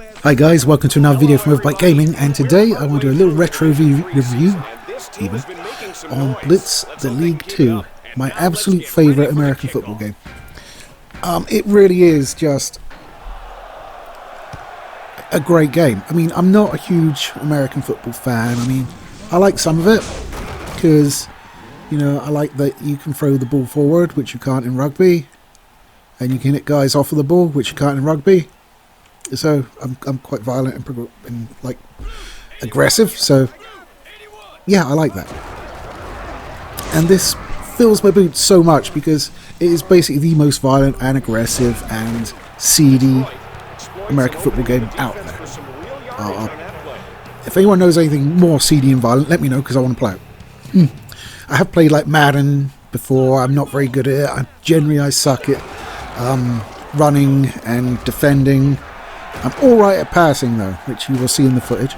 Hi guys, welcome to another video from Overbite Gaming, and today I want to do a little retro review even, on Blitz, the League 2, my absolute favourite American football game. It really is just a great game. I mean, I'm not a huge American football fan. I mean, I like some of it, because, you know, I like that you can throw the ball forward, which you can't in rugby, and you can hit guys off of the ball, which you can't in rugby. So I'm quite violent and like aggressive. So yeah, I like that. And this fills my boots so much because it is basically the most violent and aggressive and seedy American football game out there. If anyone knows anything more seedy and violent, let me know because I want to play it. I have played like Madden before. I'm not very good at it. I suck at running and defending. I'm alright at passing though, which you will see in the footage.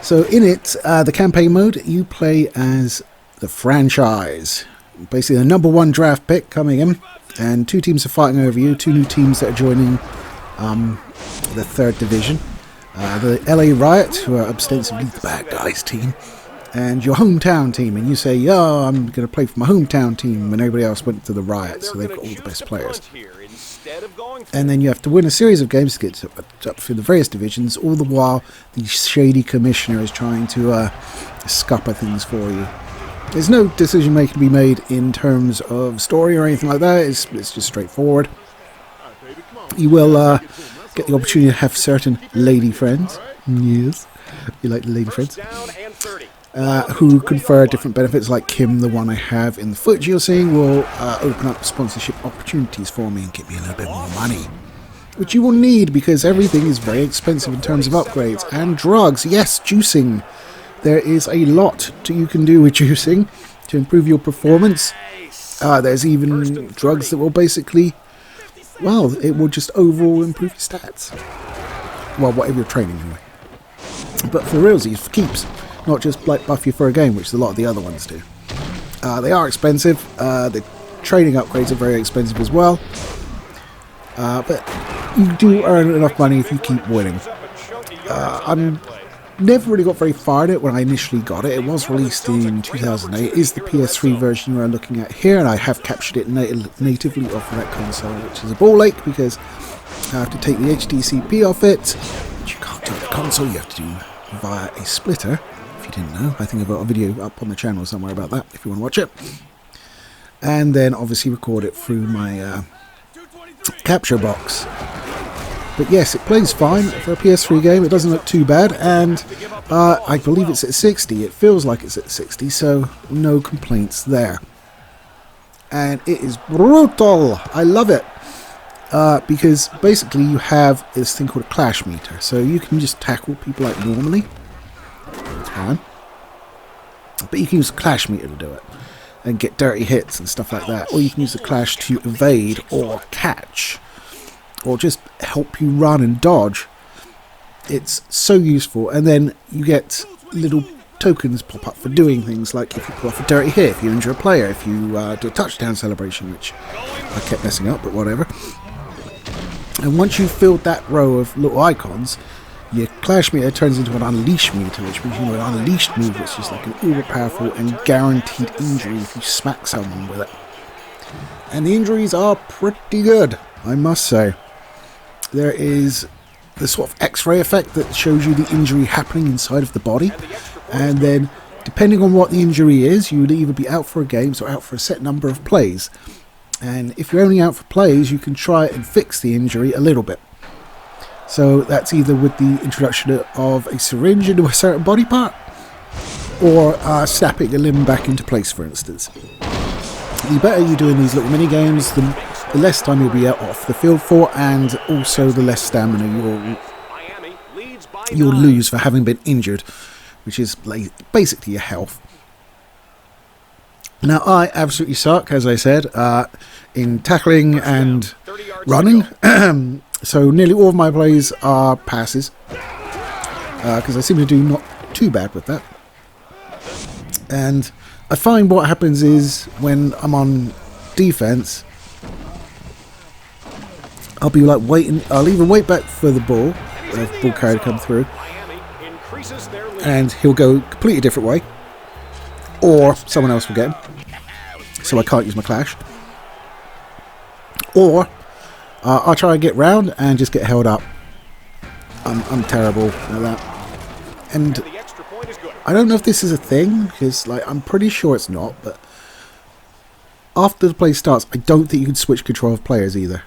So in it, the campaign mode, you play as the franchise. Basically the number 1 draft pick coming in, and 2 teams are fighting over you, 2 new teams that are joining the 3rd division. The LA Riot, who are ostensibly the bad guys team, and your hometown team, and you say, "Yo, I'm going to play for my hometown team," when everybody else went to the Riot, so they've got all the best players. And then you have to win a series of games to get up through the various divisions, all the while the shady commissioner is trying to scupper things for you. There's no decision making to be made in terms of story or anything like that. It's just straightforward. You will get the opportunity to have certain lady friends. Yes, you like the lady friends. Who confer different benefits, like Kim, the one I have in the footage you're seeing, will open up sponsorship opportunities for me and give me a little bit more money. Which you will need because everything is very expensive in terms of upgrades. And drugs, yes, juicing. There is a lot you can do with juicing to improve your performance. There's even drugs that will basically, well, it will just overall improve your stats. Well, whatever you're training anyway. But for realsies, for keeps. Not just like buff you for a game, which a lot of the other ones do. They are expensive. The training upgrades are very expensive as well. But you do earn enough money if you keep winning. I never really got very far in it when I initially got it. It was released in 2008. It is the PS3 version you are looking at here, and I have captured it natively off of that console, which is a ball ache because I have to take the HDCP off it, which you can't do on the console. You have to do via a splitter. If you didn't know, I think I've got a video up on the channel somewhere about that if you want to watch it. And then obviously record it through my capture box. But yes, it plays fine for a PS3 game. It doesn't look too bad, and I believe it's at 60. It feels like it's at 60, so no complaints there. And it is brutal. I love it. Because basically you have this thing called a clash meter. So you can just tackle people like normally. It's fine. But you can use the clash meter to do it. And get dirty hits and stuff like that. Or you can use the clash to evade or catch. Or just help you run and dodge. It's so useful. And then you get little tokens pop up for doing things, like if you pull off a dirty hit, if you injure a player, if you do a touchdown celebration, which I kept messing up, but whatever. And once you've filled that row of little icons, your clash meter turns into an unleash meter, which means you know an unleashed move, which is like an uber-powerful and guaranteed injury if you smack someone with it. And the injuries are pretty good, I must say. There is the sort of X-ray effect that shows you the injury happening inside of the body, and then depending on what the injury is, you would either be out for a game or out for a set number of plays. And if you're only out for plays, you can try and fix the injury a little bit. So that's either with the introduction of a syringe into a certain body part, or snapping a limb back into place, for instance. The better you do in these little mini games, the less time you'll be out off the field for, and also the less stamina you'll lose for having been injured, which is basically your health. Now, I absolutely suck, as I said, in tackling and running. So nearly all of my plays are passes, because I seem to do not too bad with that. And I find what happens is when I'm on defense, I'll be like waiting. I'll even wait back for the ball carrier to come through, and he'll go completely different way, or someone else will get him, so I can't use my clash, or I'll try and get round and just get held up. I'm terrible at that, and I don't know if this is a thing, because like I'm pretty sure it's not, but after the play starts, I don't think you can switch control of players either.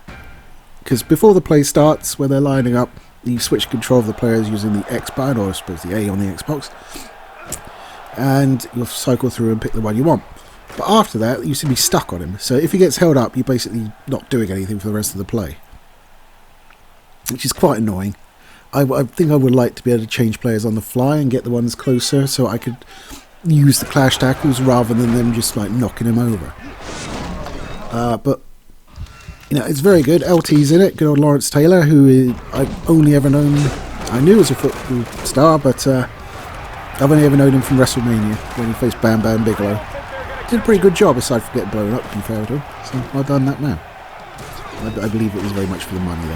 Because before the play starts, when they're lining up, you switch control of the players using the X button, or I suppose the A on the Xbox, and you'll cycle through and pick the one you want. But after that, you seem to be stuck on him. So if he gets held up, you're basically not doing anything for the rest of the play, which is quite annoying. I think I would like to be able to change players on the fly and get the ones closer, so I could use the clash tackles rather than them just like knocking him over. But you know, it's very good. LT's in it. Good old Lawrence Taylor, who I've only ever known. I knew as a football star, but I've only ever known him from WrestleMania when he faced Bam Bam Bigelow. Did a pretty good job aside from getting blown up, to be fair to him. So well done, that man. I believe it was very much for the money,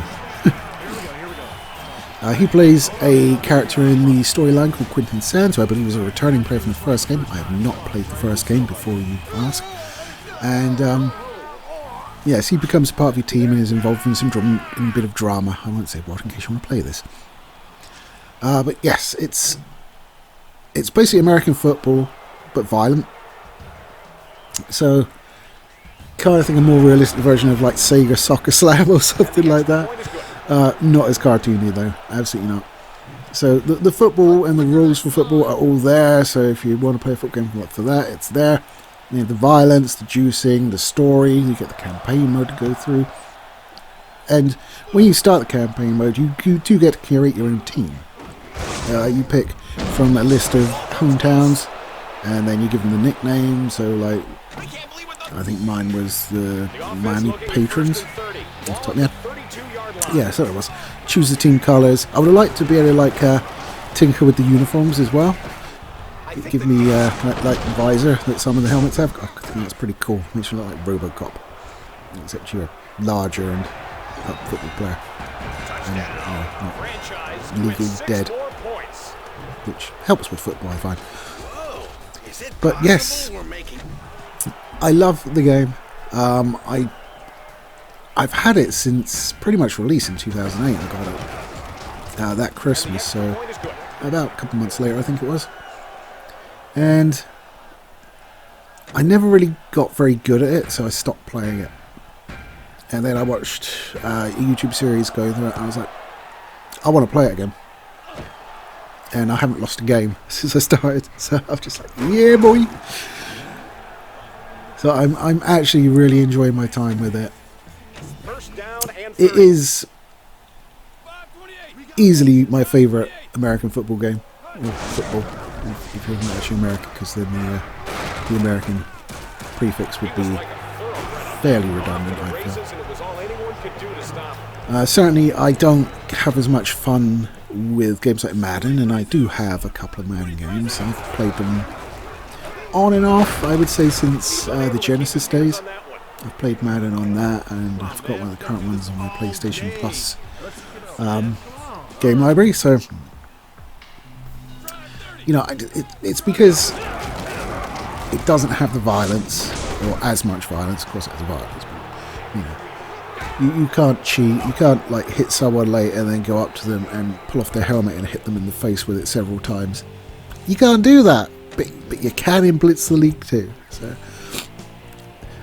though. He plays a character in the storyline called Quentin Sands, who I believe was a returning player from the first game. I have not played the first game, before you ask. And yes, he becomes part of your team and is involved in in a bit of drama. I won't say what in case you want to play this. But yes, it's basically American football, but violent. So, kind of think a more realistic version of like Sega Soccer Slam or something like that. Not as cartoony though, absolutely not. So the football and the rules for football are all there. So if you want to play a football game for that, it's there. You know, the violence, the juicing, the story, you get the campaign mode to go through. And when you start the campaign mode, you do get to curate your own team. You pick from a list of hometowns, and then you give them the nickname. So, like, I think mine was the Miami Patrons. Off the top of my head. Yeah, so it was. Choose the team colours. I would have liked to be able to, like, tinker with the uniforms as well. Give me like visor that some of the helmets have. I think that's pretty cool. Makes you look like RoboCop, except you're a larger and up football player, and not legally dead, which helps with football, I find. But yes, I love the game. I've had it since pretty much release in 2008. I got it that Christmas, so about a couple months later, I think it was. And I never really got very good at it, so I stopped playing it. And then I watched a YouTube series going through it, and I was like, I want to play it again. And I haven't lost a game since I started, so I'm just like, yeah, boy. So I'm actually really enjoying my time with it. It is easily my favourite American football game, or football. If you're not actually American, because then the American prefix would be fairly redundant, I feel. Certainly I don't have as much fun with games like Madden, and I do have a couple of Madden games. I've played them on and off, I would say, since the Genesis days. I've played Madden on that, and I've got one of the current ones on my PlayStation Plus game library, so you know, it's because it doesn't have the violence, or as much violence. Of course it has violence, but you know, you can't cheat. You can't like hit someone late and then go up to them and pull off their helmet and hit them in the face with it several times. You can't do that, but you can in Blitz the League 2. So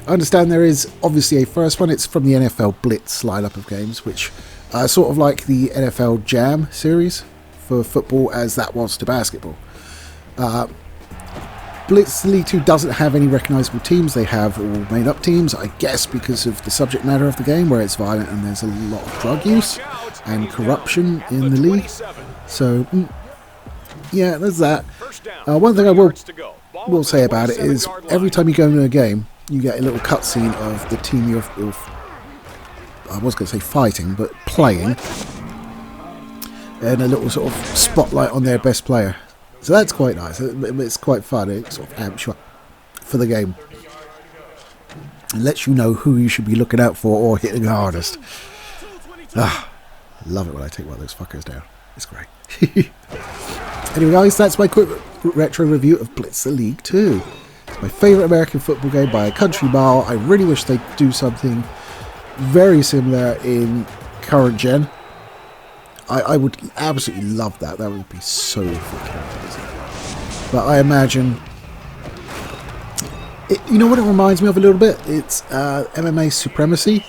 I understand there is obviously a first one. It's from the NFL Blitz lineup of games, which sort of like the NFL Jam series for football as that was to basketball. Blitz League 2 doesn't have any recognisable teams. They have all made up teams, I guess because of the subject matter of the game, where it's violent and there's a lot of drug use and corruption in the league. So yeah, there's that. One thing I will say about it is every time you go into a game, you get a little cutscene of the team you're I was going to say fighting, but playing, and a little sort of spotlight on their best player. So that's quite nice. It's quite fun. It sort of amps you up for the game and lets you know who you should be looking out for or hitting hardest. Ah, love it when I take one of those fuckers down. It's great. Anyway, guys, that's my quick retro review of Blitz the League 2. It's my favourite American football game by a country mile. I really wish they'd do something very similar in current gen. I would absolutely love that. That would be so fucking amazing. But I imagine... you know what it reminds me of a little bit? It's MMA Supremacy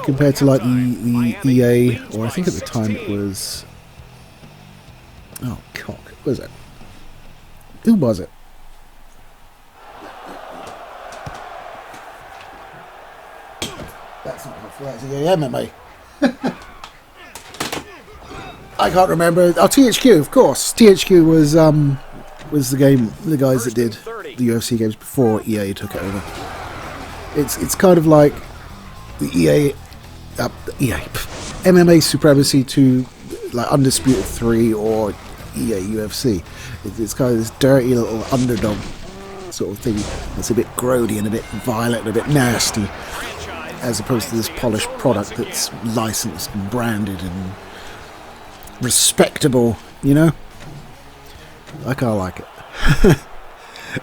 compared to like the EA, or I think at the time it was... Oh, cock. What was it? Who was it? That's not helpful. That's EA MMA. I can't remember. Oh, THQ, of course. THQ was the game, the guys that did the UFC games before EA took it over. It's kind of like the EA MMA Supremacy to like Undisputed 3 or EA UFC. It's kind of this dirty little underdog sort of thing that's a bit grody and a bit violent and a bit nasty, as opposed to this polished product that's licensed and branded and respectable, you know? I kind of like it.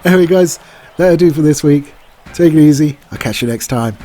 Anyway, guys, that'll do for this week. Take it easy. I'll catch you next time.